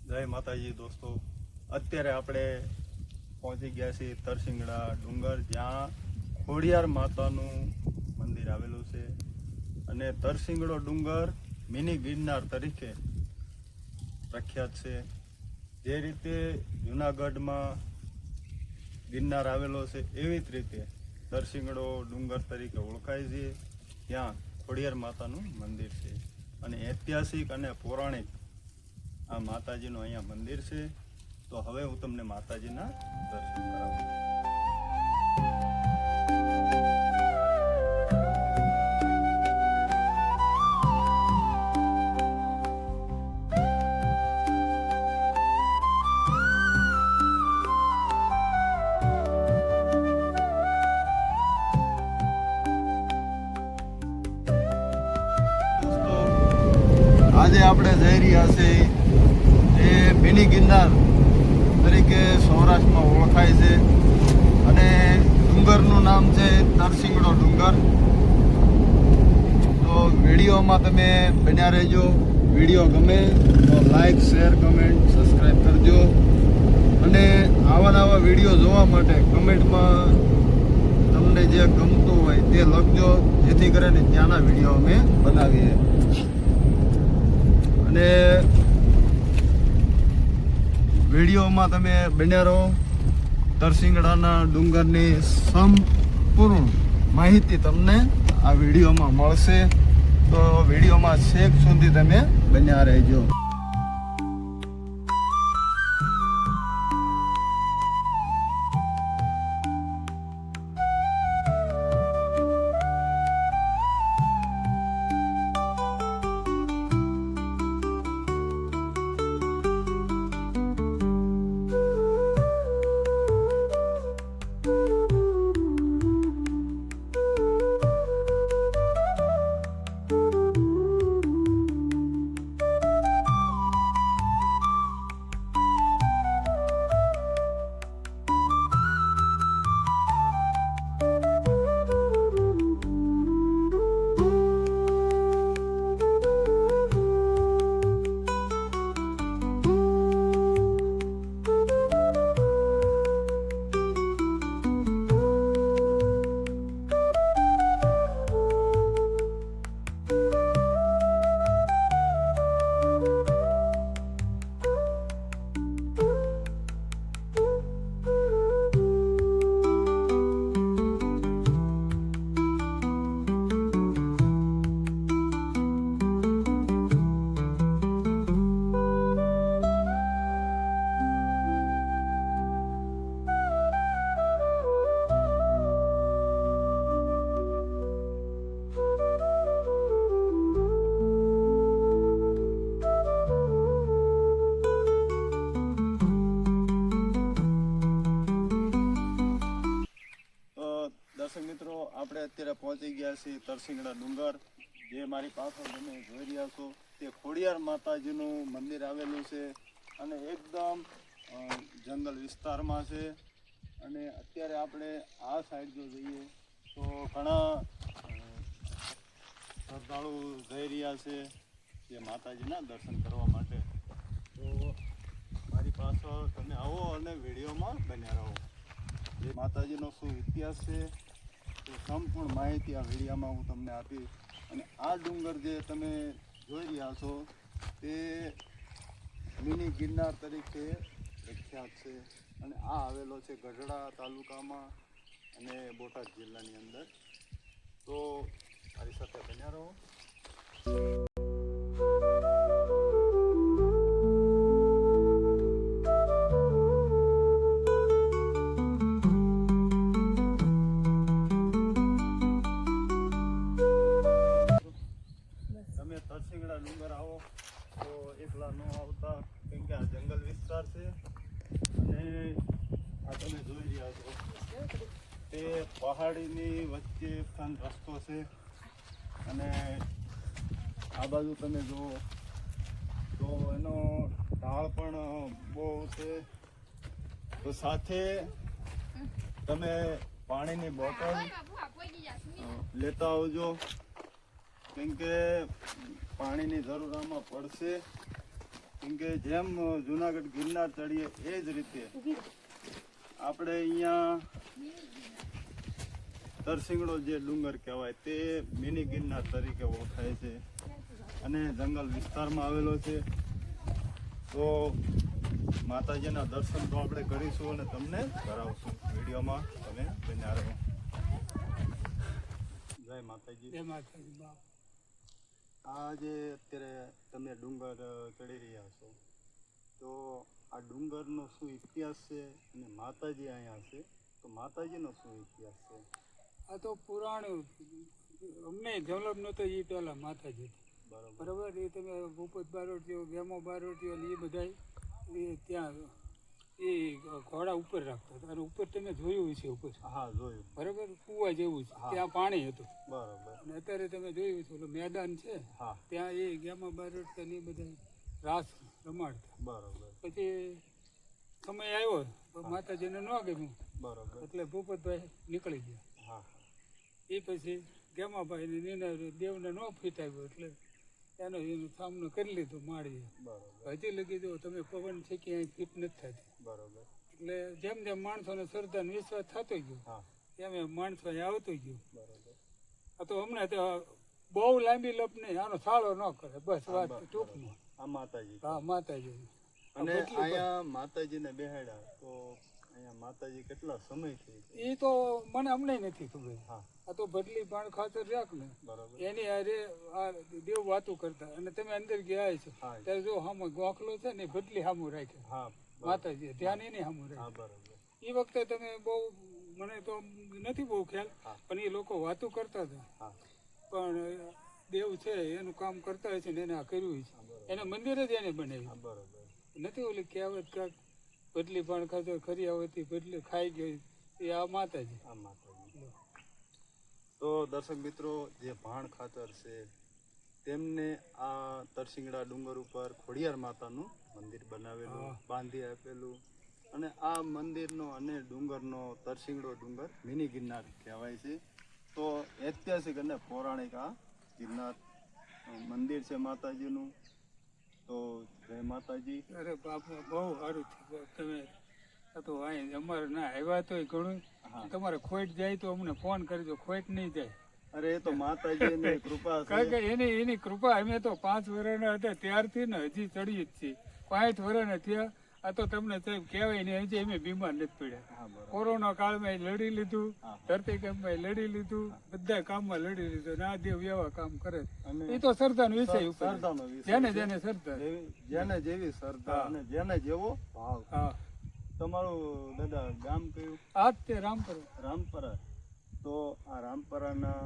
જય માતાજી દોસ્તો, અત્યારે આપણે પહોંચી ગયા છીએ તરસિંગડા ડુંગર, જ્યાં ખોડિયાર માતાનું મંદિર આવેલું છે. અને તરસિંગડો ડુંગર મિની ગિરનાર તરીકે પ્રખ્યાત છે. જે રીતે જૂનાગઢમાં ગિરનાર આવેલો છે, એવી જ રીતે તરસિંગડો ડુંગર તરીકે ઓળખાય છે. ત્યાં ખોડિયાર માતાનું મંદિર છે અને ઐતિહાસિક અને પૌરાણિક આ માતાજીનું અહીંયા મંદિર છે. તો હવે હું તમને માતાજીના દર્શન કરાવું. આજે આપણે જઈ રહ્યા છીએ એ મિની ગિરનાર તરીકે સૌરાષ્ટ્રમાં ઓળખાય છે અને ડુંગરનું નામ છે તરસિંગડો ડુંગર. તો વિડીયોમાં તમે બન્યા રહેજો. વિડીયો ગમે તો લાઈક, શેર, કમેન્ટ, સબસ્ક્રાઈબ કરજો. અને આવા નવા વિડીયો જોવા માટે કમેન્ટમાં તમને જે ગમતું હોય તે લખજો, જેથી કરીને ત્યાંના વિડીયો અમે બનાવીએ. અને વિડીયોમાં તમે બન્યા રહો. તરસિંગડાના ડુંગરની સંપૂર્ણ માહિતી તમને આ વિડીયોમાં મળશે. તો વિડીયોમાં છેક સુધી તમે બન્યા રહેજો. દર્શક મિત્રો, આપણે અત્યારે પહોંચી ગયા છીએ તરસિંગડા ડુંગર. જે મારી પાછળ તમે જોઈ રહ્યા છો તે ખોડિયાર માતાજીનું મંદિર આવેલું છે અને એકદમ જંગલ વિસ્તારમાં છે. અને અત્યારે આપણે આ સાઈડ જો જઈએ તો ઘણા શ્રદ્ધાળુ જઈ રહ્યા છે જે માતાજીના દર્શન કરવા માટે. તો મારી પાછળ તમે આવો અને વિડીયોમાં બન્યા રહો. જે માતાજીનો શું ઇતિહાસ છે તે સંપૂર્ણ માહિતી આ વિડીયોમાં હું તમને આપીશ. અને આ ડુંગર જે તમે જોઈ રહ્યા છો તે મિની ગિરનાર તરીકે પ્રખ્યાત છે અને આ આવેલો છે ગઢડા તાલુકામાં અને બોટાદ જિલ્લાની અંદર. તો મારી સાથે બન્યા રહો. તરસિંગડા ડુંગર આવો તો એકલા ન આવતા, કેમ કે આ જંગલ વિસ્તાર છે. અને આ તમે જોઈ રહ્યા છો તે પહાડીની વચ્ચે રસ્તો છે. અને આ બાજુ તમે જુઓ તો એનો ઢાળ પણ બહુ છે. તો સાથે તમે પાણીની બોટલ લેતા આવજો, કેમ કે પાણીની જરૂર આમાં પડશે. કેમ કે જેમ જુનાગઢ ગિરનાર ચડીએ એ જ રીતે આપણે અહીંયા તરસિંગડો જે ડુંગર કહેવાય તે મિની ગિરનાર તરીકે ઓળખાય છે અને જંગલ વિસ્તારમાં આવેલો છે. તો માતાજીના દર્શન તો આપણે કરીશું અને તમને કરાવશું. વિડીયોમાં તમે બન્યા રહો. જય માતાજી. જય માતાજી બાપ. આ જે અત્યારે તમે ડુંગર ચડી રહ્યા છો તો આ ડુંગરનો શું ઇતિહાસ છે અને માતાજી અહીંયા છે તો માતાજીનો શું ઇતિહાસ છે? આ તો પુરાણું અમને ડેવલપ નહોતો એ પહેલાં માતાજી બરાબર. એ તમે ભૂપત બારોટીઓ ગેમો બારોટીઓ ને એ બધા એ ત્યાં એ ઘોડા ઉપર રાખતા હતા અને ઉપર તમે જોયું છે ઉપર. હા જોયું. બરાબર કૂવા જેવું છે ત્યાં પાણી હતું. બરાબર. અને અત્યારે તમે જોયું છે ઓલું મેદાન છે ત્યાં એ ગેમો બારોટતા ને એ બધા રાસ રમાડતા. બરાબર. પછી સમય આવ્યો તો માતાજીને ન ગમ્યું. બરાબર. એટલે ભૂપતભાઈ નીકળી ગયા. હા. એ પછી ગેમાભાઈને નીના દેવને ન ફીટ આવ્યો એટલે એનો સામનો કરી લીધો માળીએ. બરાબર. હજી લગી જો તમે પવન છે કે અહીં ફીટ નથી થતી. બરાબર. એટલે જેમ જેમ માણસોને શ્રદ્ધા અને વિશ્વાસ થતો ગયો એમ એમ માણસો અહીં આવતો ગયો. બરાબર. આ તો હમણાં તો બહુ લાંબી લપ નહીં, આનો સાળો ન કરે બસ વાત ટૂંકમાં. આ માતાજી. હા માતાજી. અને અહીંયા માતાજીને બેહાડ્યા તો અહીંયા માતાજી કેટલા સમયથી? એ તો મને અમને નથી ખબર. હા. આ તો ભટલી પાણ ખાતર રાખ ને બરાબર. એની હારે આ દેવ વાતું કરતા અને તમે અંદર ગયા છો ત્યારે જો સામે ગોખલો છે ને ભટલી સામું રાખે. હા. માતાજી ધ્યાન એની સામું રાખે. હા. બરાબર. એ વખતે તમે બહુ મને તો નથી બહુ ખ્યાલ પણ એ લોકો વાતું કરતા હતા. હા. પણ દેવ છે એનું કામ કરતા હોય છે ને એને આ કર્યું છે. એને મંદિર જ એને બનાવ્યું. બરાબર. નથી ઓલી કહેવત કાંક ભટલી પાણ ખાતર ખરી આવતી ભટલી ખાઈ ગઈ એ આ માતાજી. આ માતાજી. તો દર્શક મિત્રો, જે ભાણ ખાતર છે તેમને આ તરસિંગડા ડુંગર ઉપર ખોડિયાર માતાનું મંદિર બનાવેલું, બાંધી આપેલું. અને આ મંદિરનો અને ડુંગરનો તરસિંગડો ડુંગર મિની ગિરનાર કહેવાય છે. તો ઐતિહાસિક અને પૌરાણિક આ ગિરનાર મંદિર છે માતાજીનું. તો જય માતાજી. અરે બાપુ બહુ સારું થયું તમે તો અહીં અમારે ના આવ્યા તો ઘણું. તમારે ખોટ જાય તો અમને ફોન કરજો, ખોટ નહીં જાય. અરે એ તો માતાજીની કૃપા છે. કારણ કે એની કૃપા. અમે તો 5 વર્ષના હતા ત્યારથી ને હજી ચડી જ છીએ. 5 વર્ષના થયા. આ તો તમને સાહેબ કહેવાય ને હજી અમે બીમાર નથી પડ્યા. કોરોના કાળમાં લડી લીધું, ધરતીકંપમાં લડી લીધું, બધા કામમાં લડી લીધું. અને આ દેવ એવા કામ કરે એ તો શ્રદ્ધાનો વિષય ઉપર. જેને જેને શ્રદ્ધા, જેને જેવી શ્રદ્ધા અને જેને જેવો ભાવ. હા. તમારું દાદા ગામ કયું? આ જ તે રામપરા. રામપરા. તો આ રામપરાના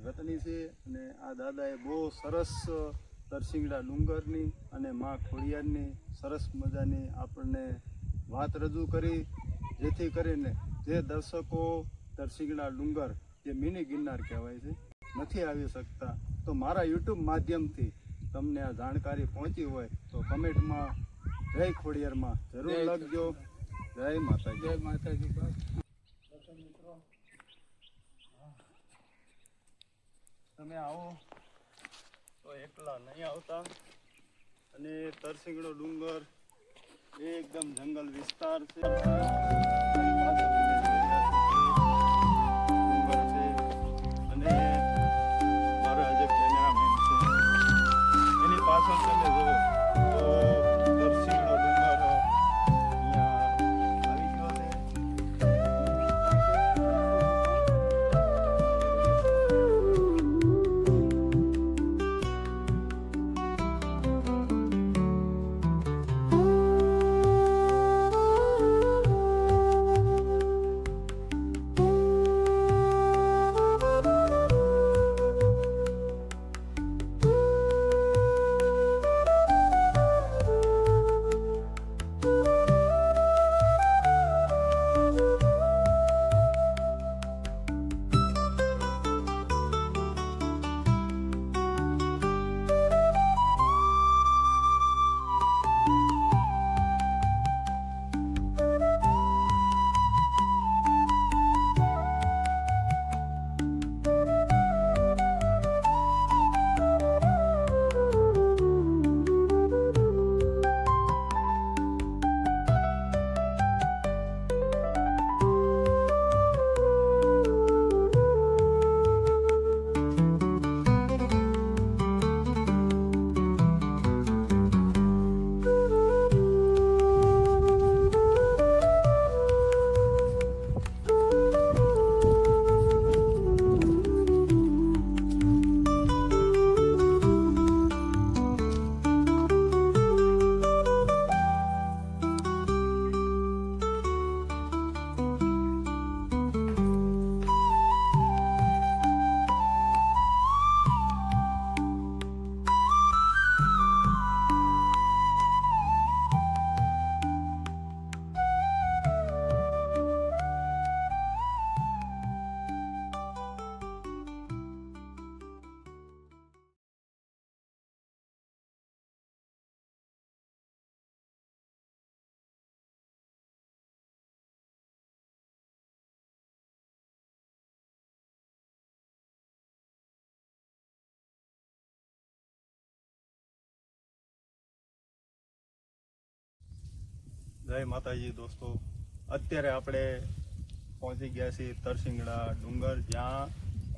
વતની છે અને આ દાદાએ બહુ સરસ તરસિંગડા ડુંગરની અને મા ખોડિયારની સરસ મજાની આપણને વાત રજૂ કરી, જેથી કરીને જે દર્શકો તરસિંગડા ડુંગર જે મિની ગિરનાર કહેવાય છે નથી આવી શકતા તો મારા યુટ્યુબ માધ્યમથી તમને આ જાણકારી પહોંચી હોય તો કમેન્ટમાં જય ખોડિયારમાં જરૂર લખજો. જય માતાજી. જય માતાજી. મિત્રો, તમે આવો તો એકલા નહીં આવતા. અને તરસિંગડો ડુંગર એકદમ જંગલ વિસ્તાર છે. ડુંગર છે અને મારો આજે કેમેરામેન છે એની પાછળ તમે જુઓ તો તરસિંગડો ડુંગર અહીંયા આવી ગયો છે. જય માતાજી દોસ્તો, અત્યારે આપણે પહોંચી ગયા છીએ તરસિંગડા ડુંગર, જ્યાં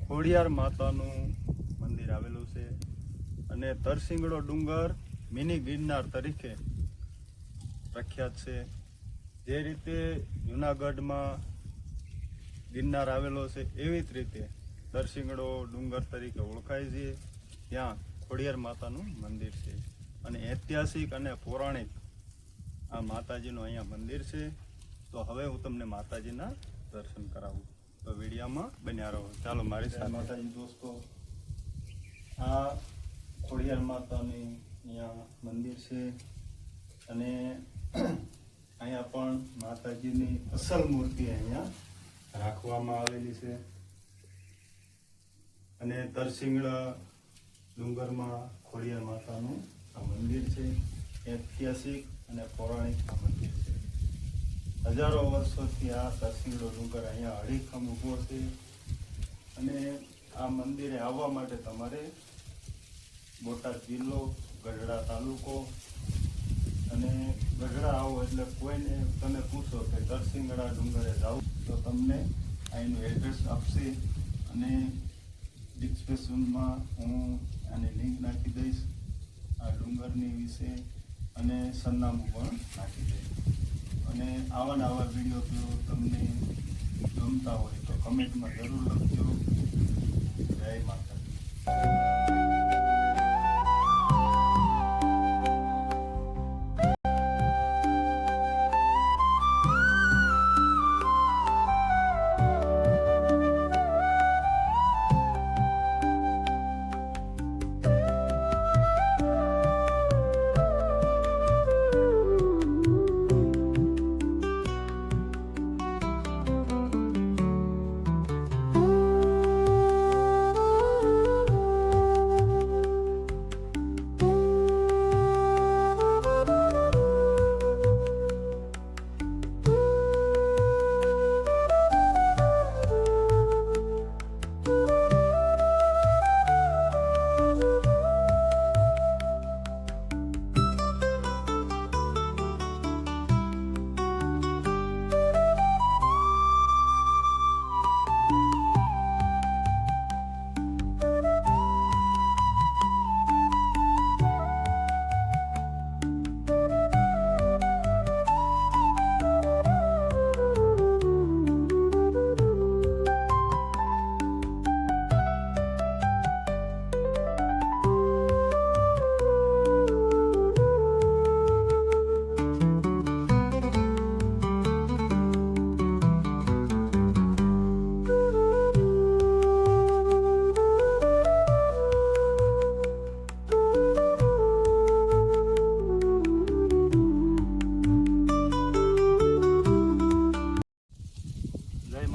ખોડિયાર માતાનું મંદિર આવેલું છે. અને તરસિંગડો ડુંગર મિની ગિરનાર તરીકે પ્રખ્યાત છે. જે રીતે જુનાગઢમાં ગિરનાર આવેલો છે, એવી જ રીતે તરસિંગડો ડુંગર તરીકે ઓળખાય છે. ત્યાં ખોડિયાર માતાનું મંદિર છે અને ઐતિહાસિક અને પૌરાણિક આ માતાજીનું અહીંયા મંદિર છે. તો હવે હું તમને માતાજીના દર્શન કરાવું, તો વિડીયોમાં બન્યા રહો. ચાલો મારી સાથે. માતાજી દોસ્તો, આ ખોડિયાર માતાની અહીંયા મંદિર છે અને અહીંયા પણ માતાજીની અસલ મૂર્તિ અહીંયા રાખવામાં આવેલી છે. અને તરસિંગડા ડુંગરમાં ખોડિયાર માતાનું આ મંદિર છે. ઐતિહાસિક અને પૌરાણિક આ મંદિર છે. હજારો વર્ષોથી આ તરસિંગડો ડુંગર અહીંયા અડીખમ ઊભો છે. અને આ મંદિરે આવવા માટે તમારે બોટાદ જિલ્લો, ગઢડા તાલુકો અને ગઢડા આવો એટલે કોઈને તમે પૂછો કે તરસિંગડા ડુંગરે જાઓ તો તમને અહીંનું એડ્રેસ આપશે. અને ડિસ્ક્રિપ્શનમાં હું આની લિંક નાખી દઈશ, આ ડુંગરની વિશે અને સરનામું પણ નાખી દઈશ. અને આવા નવા વિડીયો જો તમને ગમતા હોય તો કમેન્ટમાં જરૂર લખજો. જય માતાજી.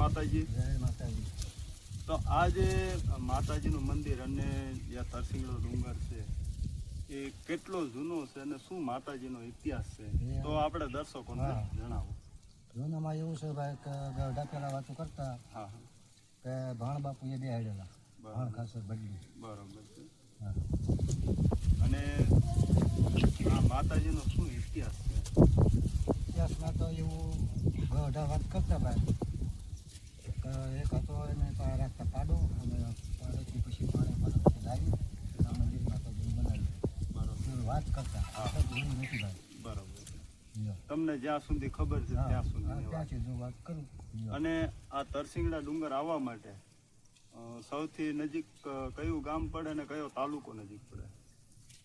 માતાજી. તો આ જે માતાજીનું મંદિર અને જ્યાં તરસિંગડો ડુંગર છે એ કેટલો જૂનો છે અને શું માતાજીનો ઇતિહાસ છે, તો આપણે દર્શકોને જણાવો. જૂનામાં એવું છે ભાઈ કે ગઢડા પેલા વાતો કરતા કે ભાણ બાપુ એ બેહાડેલા ભાણ ખાસર બદલી. બરોબર છે. અને આ માતાજીનો શું ઇતિહાસ છે? ઇતિહાસમાં તો એવું ગઢડા વાત કરતા ભાઈ કે એક હતો એને રાખતા પાડો અને પાડોથી પછી પાણી લાવી આ મંદિર માતાજીનું બનાવ્યું. બરોબર વાત કરતા નથી ભાઈ. બરોબર છે. તમને જ્યાં સુધી ખબર છે ત્યાં સુધી વાત કરું. અને આ તરસિંગડા ડુંગર આવવા માટે સૌથી નજીક કયું ગામ પડે અને કયો તાલુકો નજીક પડે?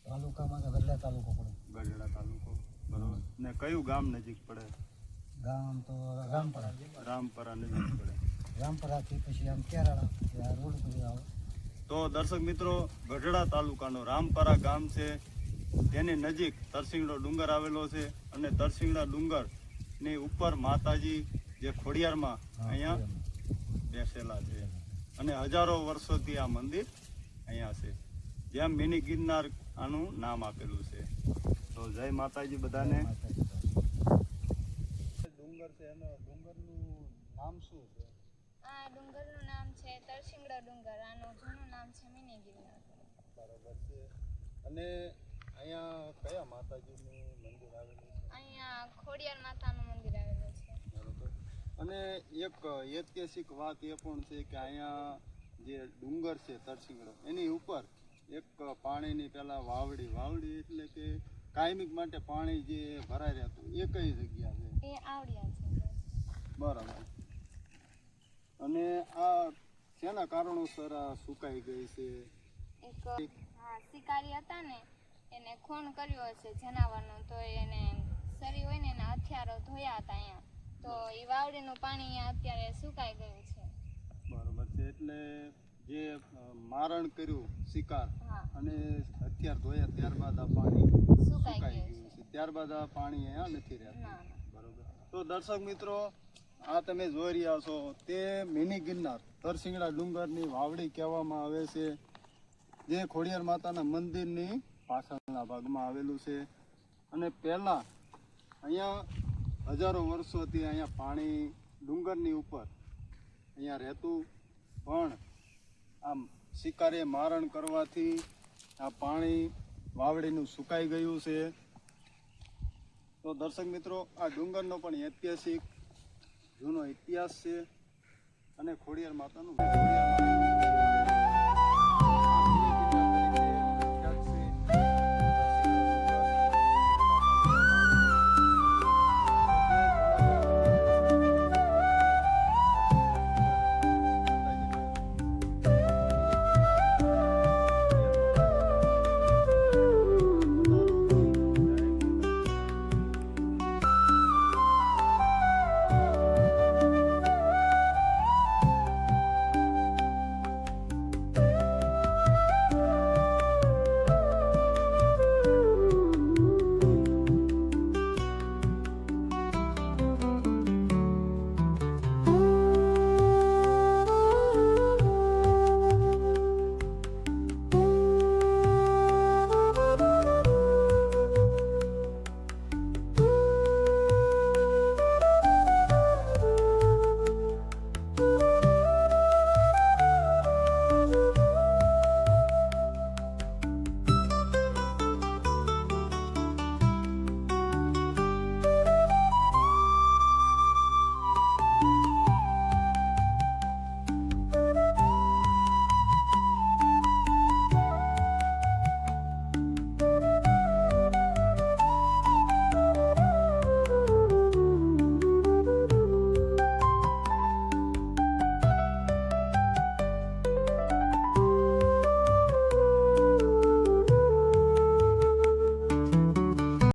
તાલુકામાં તો ગઢડા તાલુકો પડે. ગઢડા તાલુકો, બરોબર. ને કયું ગામ નજીક પડે? ગામ તો રામપરા. રામપરા નજીક પડે. રામપરાથી પછી આમ કેરાળા રોડ પર આવે. તો દર્શક મિત્રો, ગઢડા તાલુકાનો રામપરા ગામ છે, તેની નજીક તરસિંગડો ડુંગર આવેલો છે. અને તરસિંગડા ડુંગરની ઉપર માતાજી જે ખોડિયારમાં અહીંયા બેસેલા છે. અને હજારો વર્ષોથી આ મંદિર અહીંયા છે, જેમ મિની ગિરનાર આનું નામ આપેલું છે. તો જય માતાજી બધાને. ડુંગર છે, એનો ડુંગરનું નામ શું છે? આ ડુંગરનું નામ છે તરસિંગડા ડુંગર. આનું જૂનું નામ છે મિની ગિરનાર. બરાબર છે. અને અહીંયા કયા માતાજીનું મંદિર આવેલું છે? અહીંયા ખોડિયાર માતાનું મંદિર આવેલું છે. બરોબર. અને એક ઐતિહાસિક વાત એ પણ છે કે અહીંયા જે ડુંગર છે તરસિંગડો એની ઉપર એક પાણીની પેલા વાવડી એટલે કે કાયમિક માટે પાણી જે ભરાઈ રહેતું એ કઈ જગ્યા છે? એ આવડિયા છે. બરાબર. અને આ શેના કારણોસર આ સુકાઈ ગઈ છે? એક શિકારી હતા ને એને ખૂન કર્યો હશે જનાવરનો, તો એને શરીર હોય ને એના હથિયારો ધોયા હતા અહીંયા, તો એ વાવડીનું પાણી અહીંયા અત્યારે સુકાઈ ગયું છે. બરોબર છે. એટલે જે મારણ કર્યું શિકાર હા, અને હથિયાર ધોયા ત્યારબાદ આ પાણી સુકાઈ સુકાઈ ગયું ગયું છે. ત્યારબાદ આ પાણી અહીંયા નથી રહેતું. ના ના. બરોબર. તો દર્શક મિત્રો, આ તમે જોઈ રહ્યા છો તે મિની ગિરનાર તરસિંગડા ડુંગરની વાવડી કહેવામાં આવે છે, જે ખોડિયાર માતાના મંદિરની પાછળના ભાગમાં આવેલું છે. અને પહેલા અહીંયા હજારો વર્ષોથી અહીંયા પાણી ડુંગરની ઉપર અહીંયા રહેતું, પણ આમ શિકારીએ મારણ કરવાથી આ પાણી વાવડીનું સુકાઈ ગયું છે. તો દર્શક મિત્રો, આ ડુંગરનો પણ ઐતિહાસિક જૂનો ઇતિહાસ છે અને ખોડિયાર માતાનું